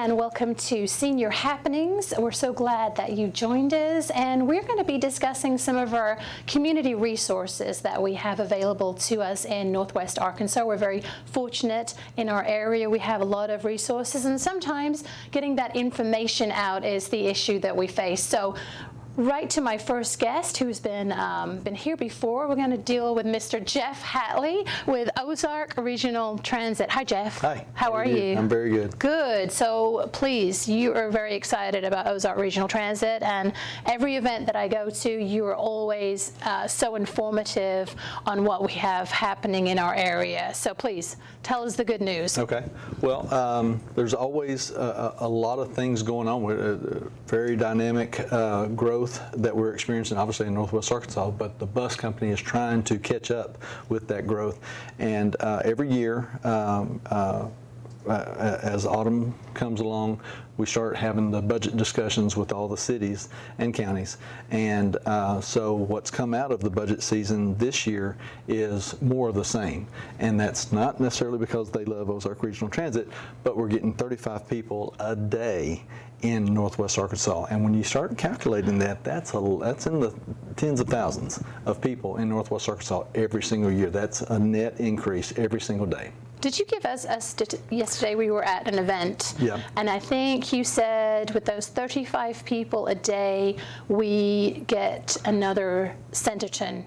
and welcome to Senior Happenings. We're so glad that you joined us, and we're going to be discussing some of our community resources that we have available to us in Northwest Arkansas. We're very fortunate in our area. We have a lot of resources, and sometimes getting that information out is the issue that we face. So right to my first guest, who's been here before. We're going to deal with Mr. Jeff Hatley with Ozark Regional Transit. Hi, Jeff. Hi. How are you? I'm very good. Good. So please, you are very excited about Ozark Regional Transit, and every event that I go to, you are always so informative on what we have happening in our area. So please, tell us the good news. Okay. Well, there's always a lot of things going on with very dynamic growth that we're experiencing, obviously in Northwest Arkansas, but the bus company is trying to catch up with that growth. And every year, as autumn comes along, we start having the budget discussions with all the cities and counties. And so what's come out of the budget season this year is more of the same. And that's not necessarily because they love Ozark Regional Transit, but we're getting 35 people a day in Northwest Arkansas. And when you start calculating that, that's in the tens of thousands of people in Northwest Arkansas every single year. That's a net increase every single day. Did you give us yesterday we were at an event, yeah, and I think you said with those 35 people a day, we get another Centerton.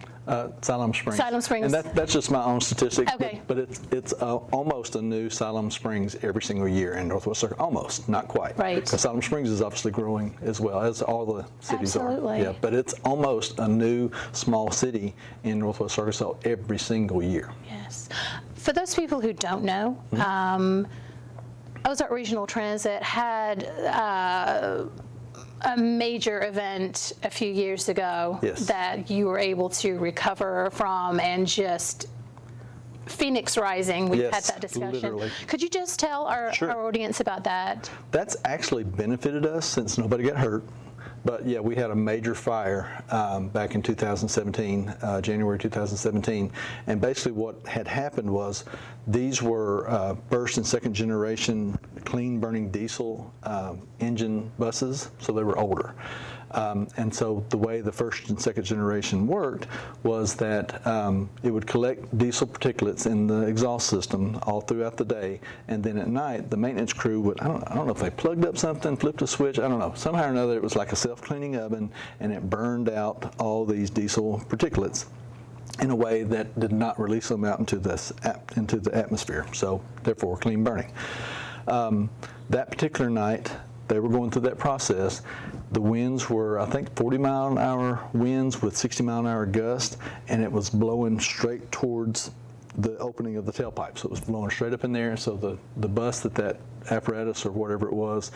Siloam Springs. Siloam Springs. And that's just my own statistics, okay. but it's almost a new Siloam Springs every single year in Northwest Arkansas. Almost, not quite. Right. Because Siloam Springs is obviously growing as well, as all the cities Absolutely. are. Yeah, but it's almost a new small city in Northwest Arkansas every single year. Yes. For those people who don't know, Ozark Regional Transit had a major event a few years ago, yes, that you were able to recover from, and just Phoenix Rising. We've yes, had that discussion. Literally. Could you just tell our audience about that? That's actually benefited us since nobody got hurt. But yeah, we had a major fire back in 2017, January 2017, and basically what had happened was these were first and second generation clean burning diesel engine buses, so they were older. And so the way the first and second generation worked was that it would collect diesel particulates in the exhaust system all throughout the day, and then at night the maintenance crew would, I don't know if they plugged up something, flipped a switch, I don't know, somehow or another it was like a self-cleaning oven, and it burned out all these diesel particulates in a way that did not release them out into the atmosphere, so therefore clean burning. That particular night, they were going through that process. The winds were, I think, 40-mile-an-hour winds with 60-mile-an-hour gusts, and it was blowing straight towards the opening of the tailpipe. So it was blowing straight up in there. So the bus that apparatus or whatever it was,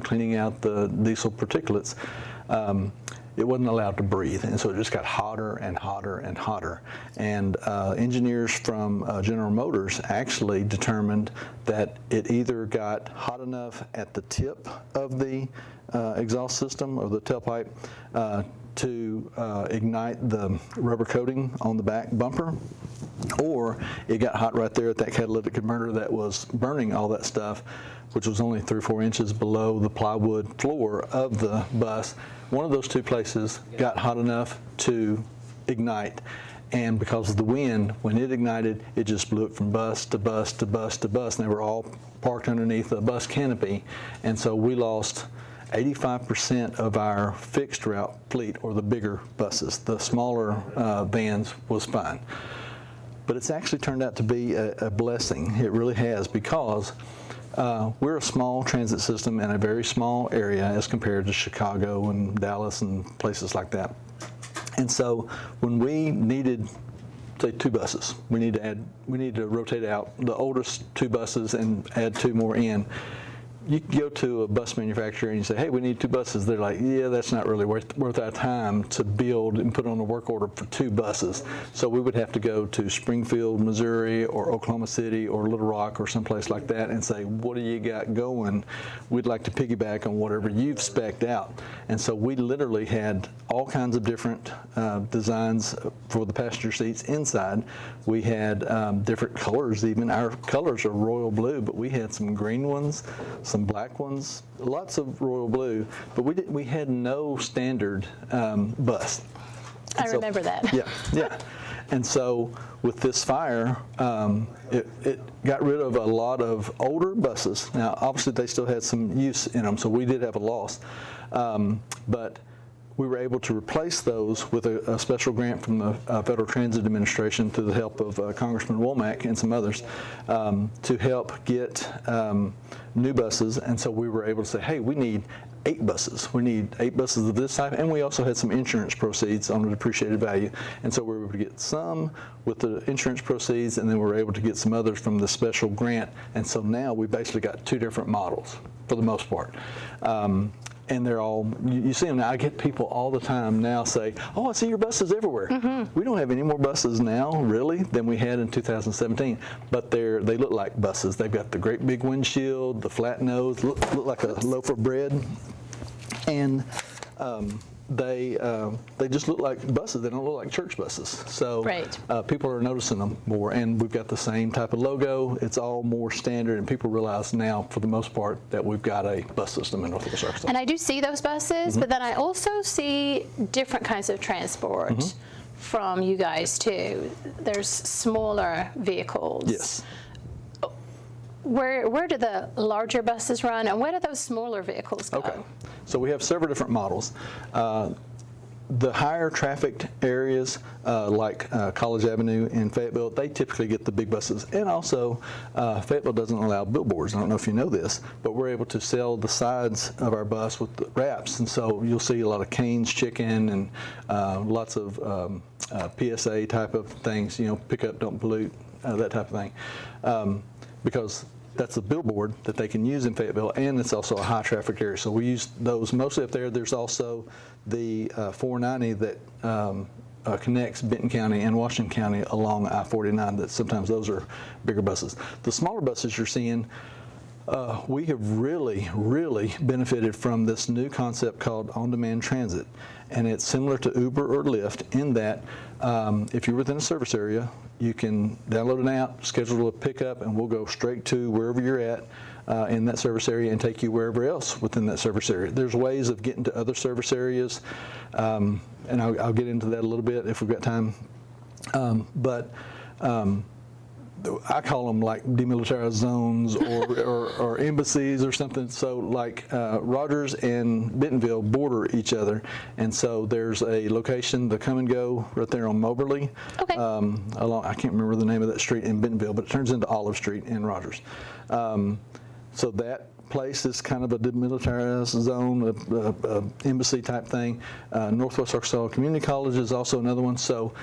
cleaning out the diesel particulates, it wasn't allowed to breathe, and so it just got hotter and hotter and hotter. And engineers from General Motors actually determined that it either got hot enough at the tip of the exhaust system or the tailpipe to ignite the rubber coating on the back bumper, or it got hot right there at that catalytic converter that was burning all that stuff, which was only 3 or 4 inches below the plywood floor of the bus. One of those two places got hot enough to ignite, and because of the wind, when it ignited, it just blew it from bus to bus to bus to bus, and they were all parked underneath a bus canopy, and so we lost 85% of our fixed route fleet, or the bigger buses. The smaller vans was fine. But it's actually turned out to be a blessing. It really has, because we're a small transit system in a very small area as compared to Chicago and Dallas and places like that. And so when we needed, say, 2 buses, we need to rotate out the oldest 2 buses and add 2 more in. You go to a bus manufacturer and you say, hey, we need 2 buses. They're like, yeah, that's not really worth our time to build and put on a work order for 2 buses. So we would have to go to Springfield, Missouri, or Oklahoma City, or Little Rock, or someplace like that, and say, what do you got going? We'd like to piggyback on whatever you've spec'd out. And so we literally had all kinds of different designs for the passenger seats inside. We had different colors even. Our colors are royal blue, but we had some green ones, some black ones, lots of royal blue, but we had no standard bus. I remember that. Yeah. And so with this fire, it got rid of a lot of older buses. Now, obviously, they still had some use in them, so we did have a loss. But we were able to replace those with a special grant from the Federal Transit Administration through the help of Congressman Womack and some others to help get new buses. And so we were able to say, hey, we need 8 buses. We need 8 buses of this type, and we also had some insurance proceeds on the depreciated value. And so we were able to get some with the insurance proceeds, and then we were able to get some others from the special grant. And so now we basically got 2 different models for the most part. And they're all, you see them now. I get people all the time now say, oh, I see your buses everywhere. Mm-hmm. We don't have any more buses now, really, than we had in 2017. But they look like buses. They've got the great big windshield, the flat nose, look like a loaf of bread. And they just look like buses. They don't look like church buses. So people are noticing them more. And we've got the same type of logo. It's all more standard. And people realize now, for the most part, that we've got a bus system in Northwest Arkansas. And I do see those buses, but then I also see different kinds of transport from you guys, too. There's smaller vehicles. Yes. Where do the larger buses run, and where do those smaller vehicles go? Okay, so we have several different models. The higher trafficked areas, like College Avenue and Fayetteville, they typically get the big buses. And also, Fayetteville doesn't allow billboards. I don't know if you know this, but we're able to sell the sides of our bus with the wraps. And so you'll see a lot of Cane's Chicken and lots of PSA type of things, pick up, don't pollute, that type of thing. Because that's a billboard that they can use in Fayetteville, and it's also a high traffic area. So we use those mostly up there. There's also the 490 that connects Benton County and Washington County along I-49. That sometimes those are bigger buses. The smaller buses you're seeing, we have really benefited from this new concept called on-demand transit. And it's similar to Uber or Lyft in that if you're within a service area, you can download an app, schedule a pickup, and we'll go straight to wherever you're at in that service area and take you wherever else within that service area. There's ways of getting to other service areas, and I'll get into that a little bit if we've got time. I call them like demilitarized zones or embassies or something. So like Rogers and Bentonville border each other. And so there's a location, the Come and Go, right there on Moberly. Okay. I can't remember the name of that street in Bentonville, but it turns into Olive Street in Rogers. So that place is kind of a demilitarized zone, embassy type thing. Northwest Arkansas Community College is also another one. So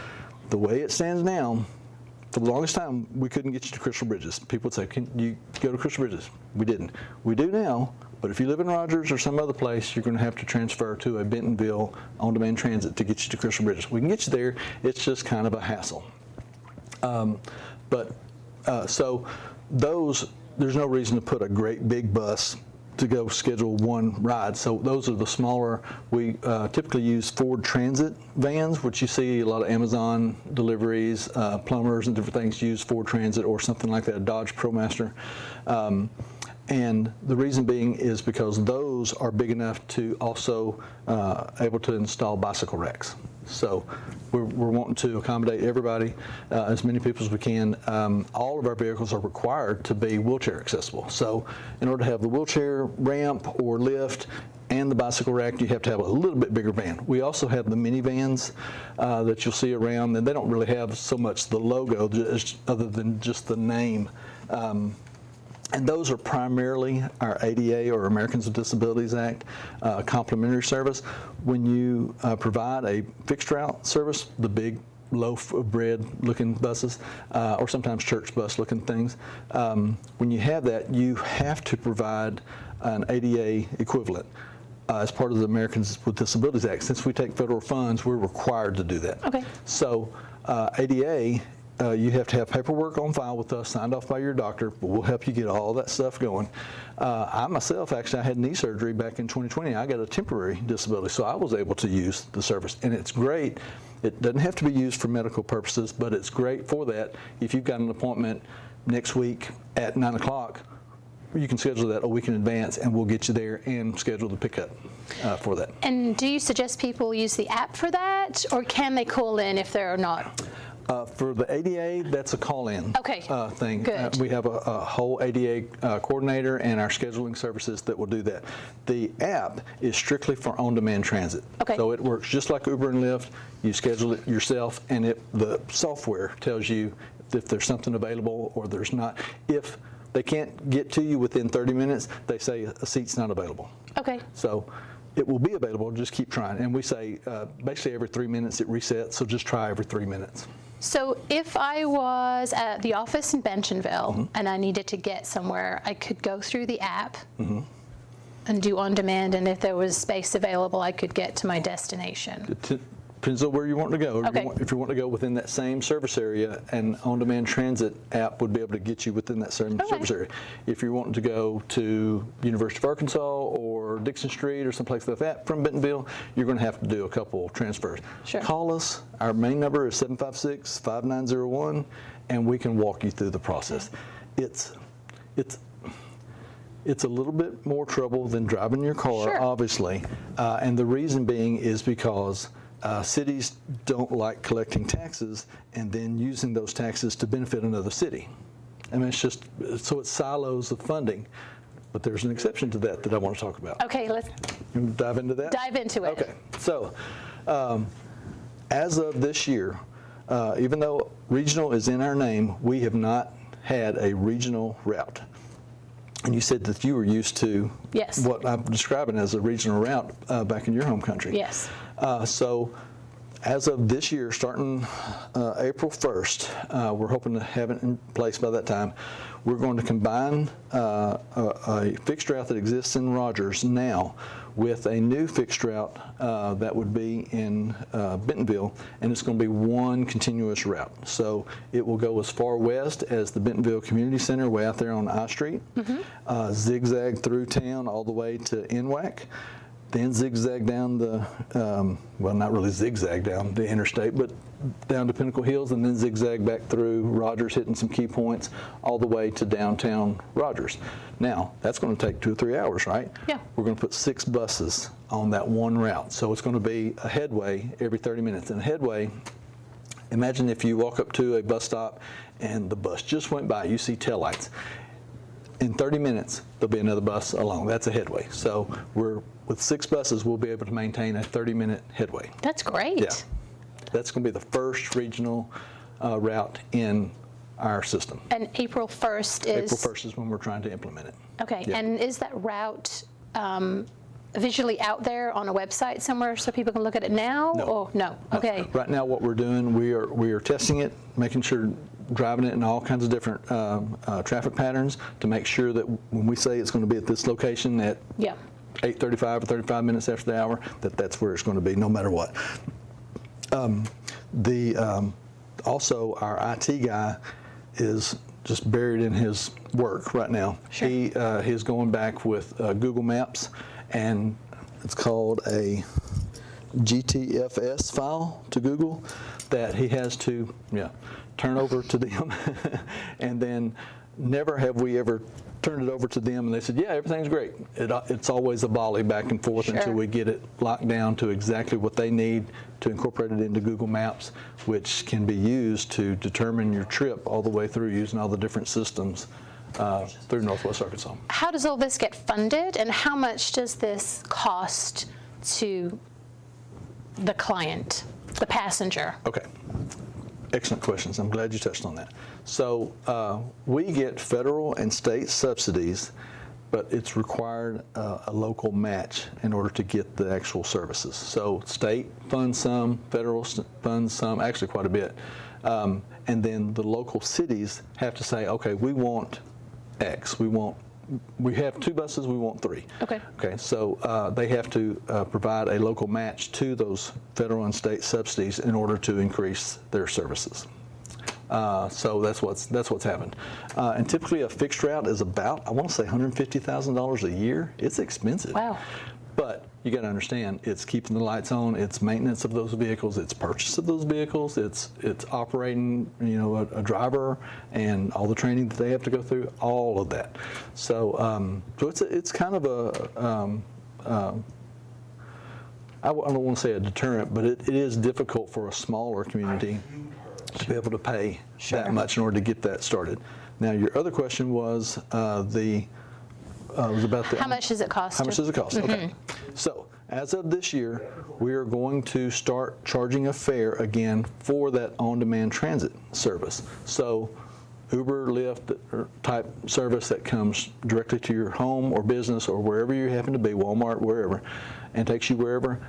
the way it stands now, for the longest time, we couldn't get you to Crystal Bridges. People would say, can you go to Crystal Bridges? We didn't. We do now, but if you live in Rogers or some other place, you're going to have to transfer to a Bentonville on-demand transit to get you to Crystal Bridges. We can get you there. It's just kind of a hassle. So there's no reason to put a great big bus to go schedule one ride. So those are the smaller. We typically use Ford Transit vans, which you see a lot of Amazon deliveries, plumbers and different things use Ford Transit or something like that, a Dodge ProMaster. And the reason being is because those are big enough to also able to install bicycle racks. So we're wanting to accommodate everybody, as many people as we can. All of our vehicles are required to be wheelchair accessible. So in order to have the wheelchair ramp or lift and the bicycle rack, you have to have a little bit bigger van. We also have the minivans that you'll see around, and they don't really have so much the logo other than just the name. And those are primarily our ADA or Americans with Disabilities Act complimentary service. When you provide a fixed route service, the big loaf of bread looking buses, or sometimes church bus looking things, when you have that, you have to provide an ADA equivalent. As part of the Americans with Disabilities Act. Since we take federal funds, we're required to do that. Okay. So ADA, you have to have paperwork on file with us, signed off by your doctor, but we'll help you get all that stuff going. I myself, actually, I had knee surgery back in 2020. I got a temporary disability, so I was able to use the service. And it's great. It doesn't have to be used for medical purposes, but it's great for that. If you've got an appointment next week at 9 o'clock, you can schedule that a week in advance, and we'll get you there and schedule the pickup for that. And do you suggest people use the app for that, or can they call in if they're not? For the ADA, that's a call-in thing. Good. We have a whole ADA coordinator and our scheduling services that will do that. The app is strictly for on-demand transit. Okay. So it works just like Uber and Lyft. You schedule it yourself, and the software tells you if there's something available or there's not. If they can't get to you within 30 minutes, they say a seat's not available. Okay. So it will be available, just keep trying. And we say basically every 3 minutes it resets, so just try every 3 minutes. So if I was at the office in Bentonville and I needed to get somewhere, I could go through the app and do on demand, and if there was space available, I could get to my destination. Depends on where you want to go. Okay. If you want to go within that same service area, an on-demand transit app would be able to get you within that same service area. If you're wanting to go to University of Arkansas or Dixon Street or someplace like that from Bentonville, you're going to have to do a couple transfers. Sure. Call us. Our main number is 756-5901, and we can walk you through the process. It's a little bit more trouble than driving your car, obviously, and the reason being is because cities don't like collecting taxes and then using those taxes to benefit another city. I mean, it's just, so it silos the funding. But there's an exception to that I want to talk about. Okay, let's You want to dive into that? dive into it. Okay, so as of this year, even though regional is in our name, we have not had a regional route. And you said that you were used to what I'm describing as a regional route back in your home country. Yes. So as of this year, starting April 1st, we're hoping to have it in place by that time. We're going to combine a fixed route that exists in Rogers now with a new fixed route that would be in Bentonville, and it's going to be one continuous route. So it will go as far west as the Bentonville Community Center, way out there on I Street, zigzag through town all the way to NWAC, then zigzag down the, well, not really zigzag down the interstate, but down to Pinnacle Hills, and then zigzag back through Rogers, hitting some key points, all the way to downtown Rogers. Now, that's going to take 2 or 3 hours, right? Yeah. We're going to put 6 buses on that one route. So it's going to be a headway every 30 minutes. And a headway, imagine if you walk up to a bus stop and the bus just went by, you see taillights. In 30 minutes, there'll be another bus along. That's a headway. So with 6 buses, we'll be able to maintain a 30-minute headway. That's great. Yeah. That's going to be the first regional route in our system. And April 1st is? April 1st is when we're trying to implement it. Okay. Yeah. And is that route visually out there on a website somewhere so people can look at it now? No. Or no? Okay. Right now, what we're doing, we are testing it, making sure, driving it in all kinds of different traffic patterns to make sure that when we say it's going to be at this location at 8:35 or 35 minutes after the hour, that's where it's going to be, no matter what. Also, our IT guy is just buried in his work right now. Sure. He's going back with Google Maps, and it's called a GTFS file to Google that he has to turn over to them. And then never have we ever turned it over to them and they said, yeah, everything's great. It's always a volley back and forth until we get it locked down to exactly what they need to incorporate it into Google Maps, which can be used to determine your trip all the way through using all the different systems through Northwest Arkansas. How does all this get funded, and how much does this cost to the client, the passenger? Okay. Excellent questions. I'm glad you touched on that. So we get federal and state subsidies, but it's required a local match in order to get the actual services. So state funds some, federal funds some, actually quite a bit. And then the local cities have to say, okay, we want X. We have 2 buses, we want 3. Okay. Okay, so they have to provide a local match to those federal and state subsidies in order to increase their services. So that's what's happened. And typically a fixed route is about, I want to say $150,000 a year. It's expensive. Wow. But you got to understand, it's keeping the lights on, it's maintenance of those vehicles, it's purchase of those vehicles, it's operating, a driver and all the training that they have to go through, all of that. So, it's kind of I don't want to say a deterrent, but it is difficult for a smaller community to be able to pay that much in order to get that started. Now, your other question was was about how much does it cost? How much does it cost? Okay. So as of this year, we are going to start charging a fare again for that on-demand transit service. So Uber, Lyft type service that comes directly to your home or business or wherever you happen to be, Walmart, wherever, and takes you wherever.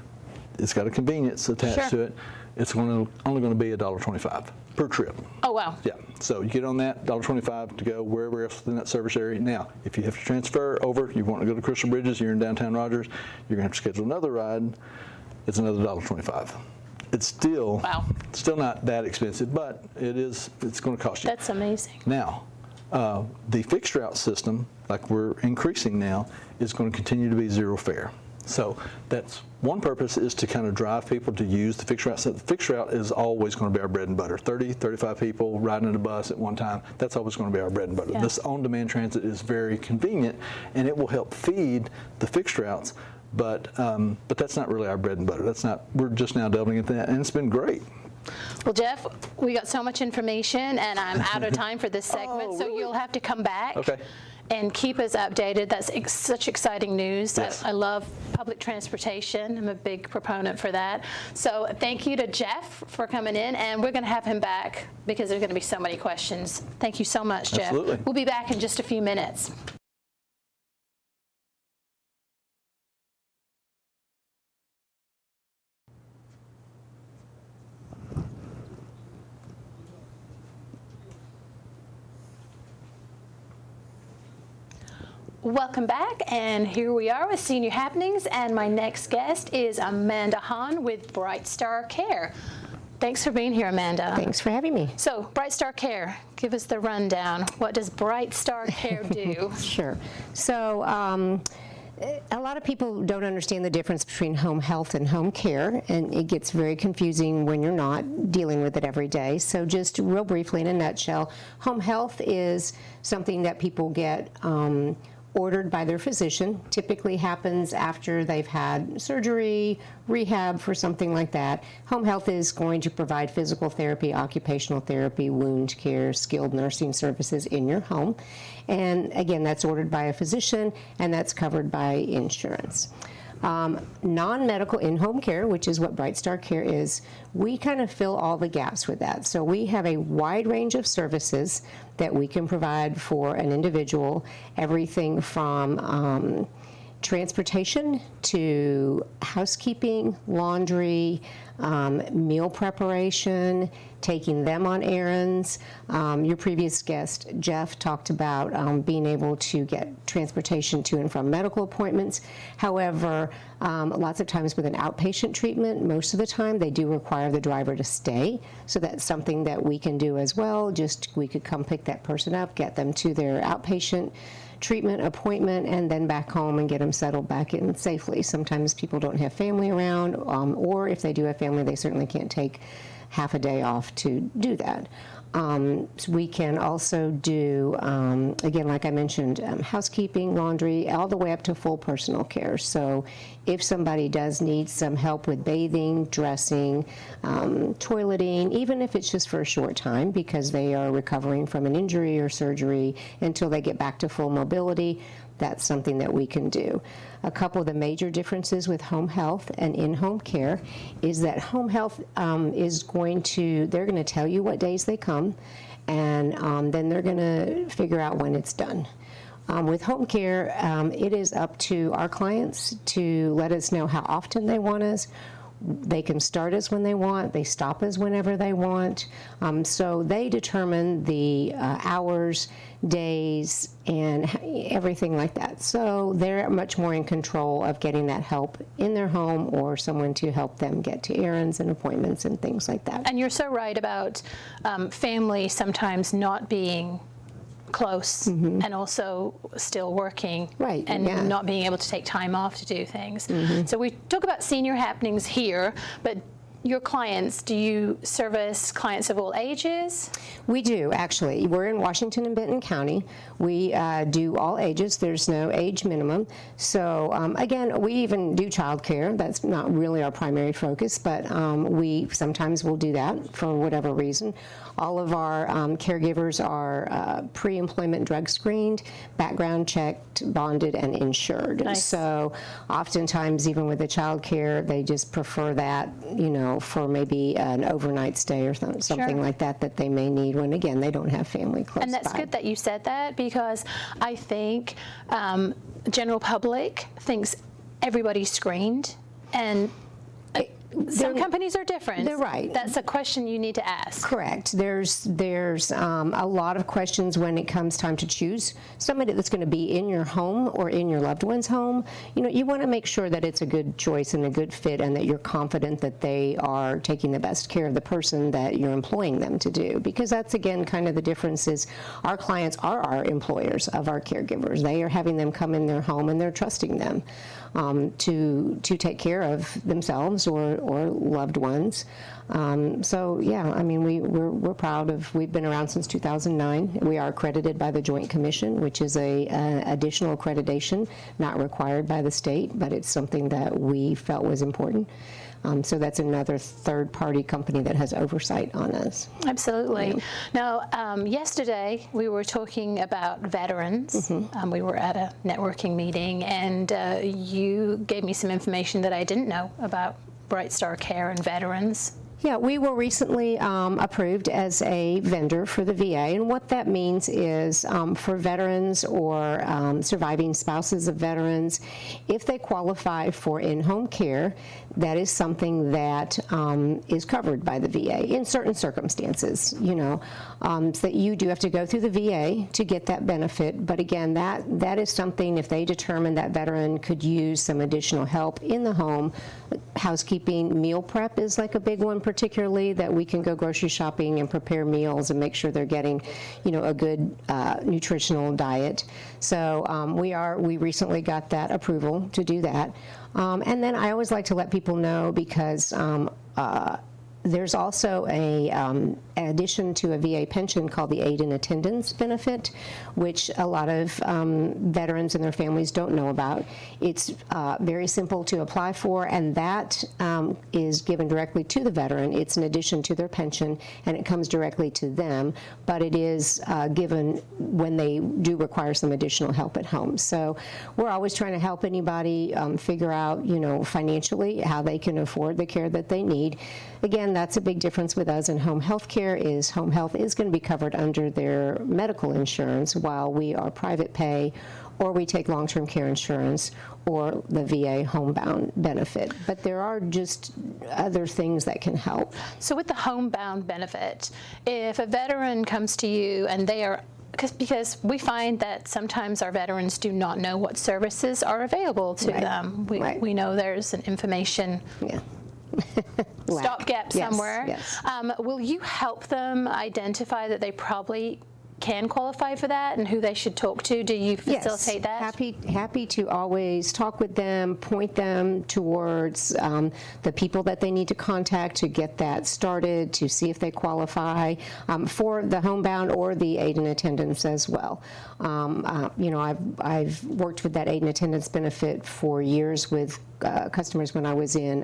It's got a convenience attached to it. It's only going to be $1.25 per trip. Oh, wow. Yeah. So you get on that, $1.25 to go wherever else within that service area. Now, if you have to transfer over, you want to go to Crystal Bridges, you're in downtown Rogers, you're going to have to schedule another ride. It's another $1.25. It's still not that expensive, but it's going to cost you. That's amazing. Now, the fixed route system, like we're increasing now, is going to continue to be zero fare. So that's one purpose, is to kind of drive people to use the fixed route. So the fixed route is always going to be our bread and butter. 30, 35 people riding in a bus at one time, that's always going to be our bread and butter. Yeah. This on-demand transit is very convenient, and it will help feed the fixed routes, but that's not really our bread and butter. We're just now delving into that, and it's been great. Well, Jeff, we got so much information, and I'm out of time for this segment, so you'll have to come back. Okay. And keep us updated. That's such exciting news. Yes. I love public transportation. I'm a big proponent for that. So thank you to Jeff for coming in, and we're going to have him back because there's going to be so many questions. Thank you so much, Jeff. Absolutely. We'll be back in just a few minutes. Welcome back, and here we are with Senior Happenings, and my next guest is Amanda Hawn with Brightstar Care. Thanks for being here, Amanda. Thanks for having me. So, Brightstar Care, give us the rundown. What does Brightstar Care do? Sure. So, a lot of people don't understand the difference between home health and home care, and it gets very confusing when you're not dealing with it every day. So just real briefly, in a nutshell, home health is something that people get ordered by their physician. Typically happens after they've had surgery, rehab for something like that. Home health is going to provide physical therapy, occupational therapy, wound care, skilled nursing services in your home. And again, that's ordered by a physician, and that's covered by insurance. Non-medical in-home care, which is what Brightstar Care is, we kind of fill all the gaps with that. So we have a wide range of services that we can provide for an individual, everything from transportation to housekeeping, laundry, meal preparation, taking them on errands. Your previous guest, Jeff, talked about being able to get transportation to and from medical appointments. However, lots of times with an outpatient treatment, most of the time they do require the driver to stay. So that's something that we can do as well. Just we could come pick that person up, get them to their outpatient treatment appointment, and then back home and get them settled back in safely. Sometimes people don't have family around, or if they do have family, they certainly can't take half a day off to do that. So we can also do, again, like I mentioned, housekeeping, laundry, all the way up to full personal care. So if somebody does need some help with bathing, dressing, toileting, even if it's just for a short time because they are recovering from an injury or surgery until they get back to full mobility, that's something that we can do. A couple of the major differences with home health and in-home care is that home health is they're going to tell you what days they come, and then they're going to figure out when it's done. With home care, it is up to our clients to let us know how often they want us. They can start us when they want, they stop us whenever they want. So they determine the hours, days, and everything like that. So they're much more in control of getting that help in their home or someone to help them get to errands and appointments and things like that. And you're so right about family sometimes not being close and also still working, Right, and yeah. not being able to take time off to do things. So we talk about senior happenings here, but your clients, do you service clients of all ages? We do, actually. We're in Washington and Benton County. We do all ages. There's no age minimum. So again, we even do childcare. That's not really our primary focus, but we sometimes will do that for whatever reason. All of our caregivers are pre-employment drug screened, background checked, bonded, and insured. Nice. So oftentimes, even with the child care, they just prefer that, you know, for maybe an overnight stay or something like that they may need when, again, they don't have family close by. And that's good that you said that, because I think general public thinks everybody's screened, and some companies are different. They're right. That's a question you need to ask. Correct. There's a lot of questions when it comes time to choose somebody that's going to be in your home or in your loved one's home. You know, you want to make sure that it's a good choice and a good fit, and that you're confident that they are taking the best care of the person that you're employing them to do. Because that's, again, kind of the difference is our clients are our employers of our caregivers. They are having them come in their home, and they're trusting them to take care of themselves or loved ones. So yeah, I mean, we're proud of. We've been around since 2009. We are accredited by the Joint Commission, which is a additional accreditation, not required by the state, but it's something that we felt was important. So that's another third-party company that has oversight on us. Absolutely. Now, yesterday we were talking about veterans. We were at a networking meeting, and you gave me some information that I didn't know about Brightstar Care and veterans. Yeah, we were recently approved as a vendor for the VA, and what that means is for veterans or surviving spouses of veterans, if they qualify for in-home care, that is something that is covered by the VA in certain circumstances, you know, so that you do have to go through the VA to get that benefit. But again, that is something, if they determine that veteran could use some additional help in the home, housekeeping, meal prep is like a big one, particularly, that we can go grocery shopping and prepare meals and make sure they're getting, you know, a good nutritional diet. So we recently got that approval to do that. And then I always like to let people know, because there's also an addition to a VA pension called the Aid in Attendance benefit, which a lot of veterans and their families don't know about. It's very simple to apply for, and that is given directly to the veteran. It's an addition to their pension, and it comes directly to them, but it is given when they do require some additional help at home. So we're always trying to help anybody figure out, you know, financially how they can afford the care that they need. Again, that's a big difference with us in home health care, is home health is going to be covered under their medical insurance, while we are private pay, or we take long-term care insurance, or the VA homebound benefit. But there are just other things that can help. So with the homebound benefit, if a veteran comes to you and they are, because we find that sometimes our veterans do not know what services are available to them. We know there's an information stopgap somewhere. Yes. Will you help them identify that they probably can qualify for that, and who they should talk to? Do you facilitate that? Happy to always talk with them, point them towards the people that they need to contact to get that started, to see if they qualify for the homebound or the aid and attendance as well. You know, I've worked with that aid and attendance benefit for years with customers when I was in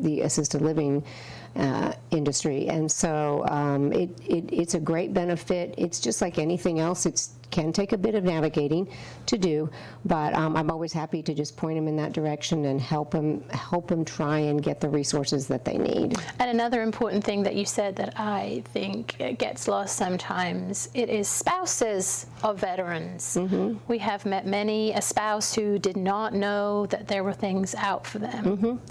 the assisted living industry, and so it's a great benefit. It's just like anything else. It can take a bit of navigating to do, but I'm always happy to just point them in that direction and help them try and get the resources that they need. And another important thing that you said that I think gets lost sometimes, it is spouses of veterans. We have met many a spouse who did not know that there were things out for them.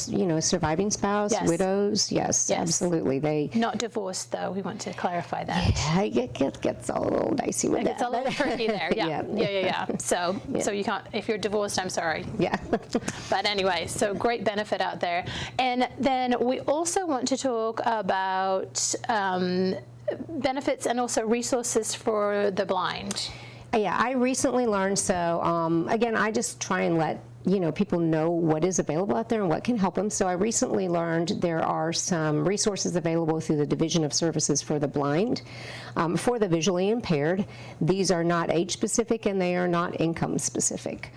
You know, surviving spouse, widows, yes, absolutely. They not divorced, though. We want to clarify that. Yeah, it gets a little dicey with that. It's a little tricky there. Yeah. So you can't, if you're divorced, I'm sorry. Yeah. But anyway, so great benefit out there. And then we also want to talk about benefits and also resources for the blind. Yeah, I recently learned, so again, I just try and let people know what is available out there and what can help them. So I recently learned there are some resources available through the Division of Services for the Blind for the visually impaired. These are not age specific and they are not income specific.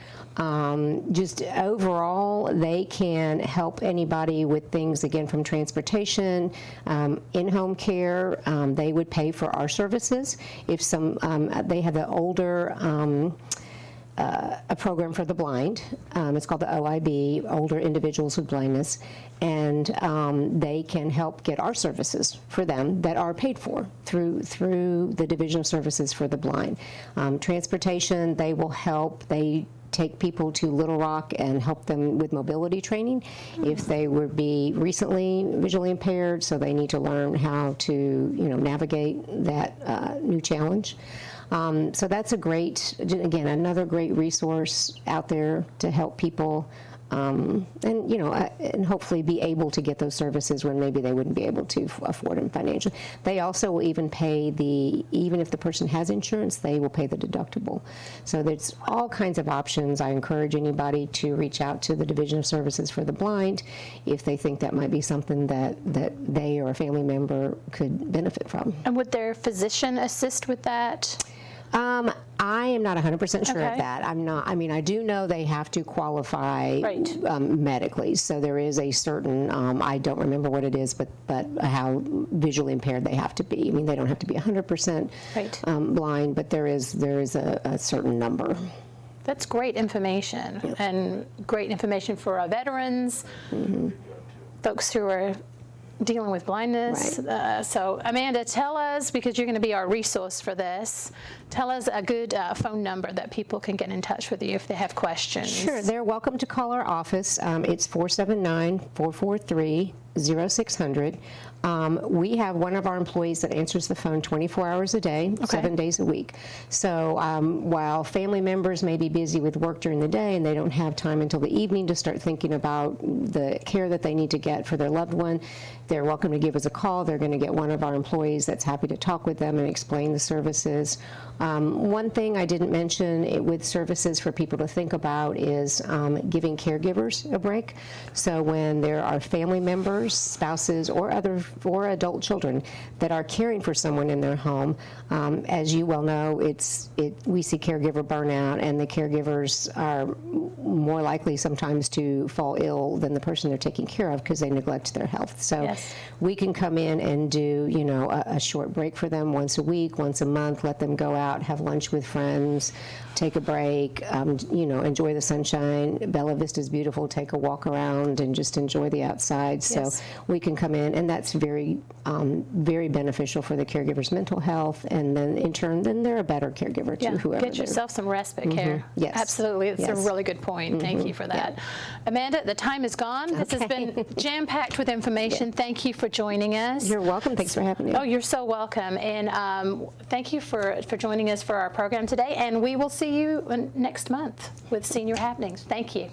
Just overall, they can help anybody with things, again, from transportation, in-home care. They would pay for our services. If they have the older a program for the blind. It's called the OIB, Older Individuals with Blindness, and they can help get our services for them that are paid for through the Division of Services for the Blind. Transportation, they will help. They take people to Little Rock and help them with mobility training if they would be recently visually impaired, so they need to learn how to navigate that new challenge. So that's another great resource out there to help people, and hopefully be able to get those services when maybe they wouldn't be able to afford them financially. They also will even pay even if the person has insurance, they will pay the deductible. So there's all kinds of options. I encourage anybody to reach out to the Division of Services for the Blind if they think that might be something that they or a family member could benefit from. And would their physician assist with that? I am not 100% sure Okay. of that. I'm not. I mean, I do know they have to qualify medically. So there is a certain. I don't remember what it is, but how visually impaired they have to be. I mean, they don't have to be 100% blind, but there is a certain number. That's great information, and great information for our veterans, folks who are dealing with blindness. Right. So Amanda, tell us, because you're going to be our resource for this, tell us a good phone number that people can get in touch with you if they have questions. Sure, they're welcome to call our office. It's 479-443-0600. We have one of our employees that answers the phone 24 hours a day, 7 days a week. So while family members may be busy with work during the day and they don't have time until the evening to start thinking about the care that they need to get for their loved one, they're welcome to give us a call. They're going to get one of our employees that's happy to talk with them and explain the services. One thing I didn't mention with services for people to think about is giving caregivers a break. So when there are family members, spouses, or adult children that are caring for someone in their home, as you well know, we see caregiver burnout, and the caregivers are more likely sometimes to fall ill than the person they're taking care of because they neglect their health. So we can come in and do a short break for them once a week, once a month, let them go out, have lunch with friends, take a break, enjoy the sunshine. Bella Vista is beautiful. Take a walk around and just enjoy the outside. So we can come in, and that's very, very beneficial for the caregiver's mental health, and then in turn, then they're a better caregiver to whoever. Get yourself some respite care. Yes. Absolutely. It's a really good point. Thank you for that. Amanda, the time is gone. This has been jam-packed with information. Thank you for joining us. You're welcome. Thanks for having me. Oh, you're so welcome. And thank you for joining us for our program today. And we will see you next month with Senior Happenings. Thank you.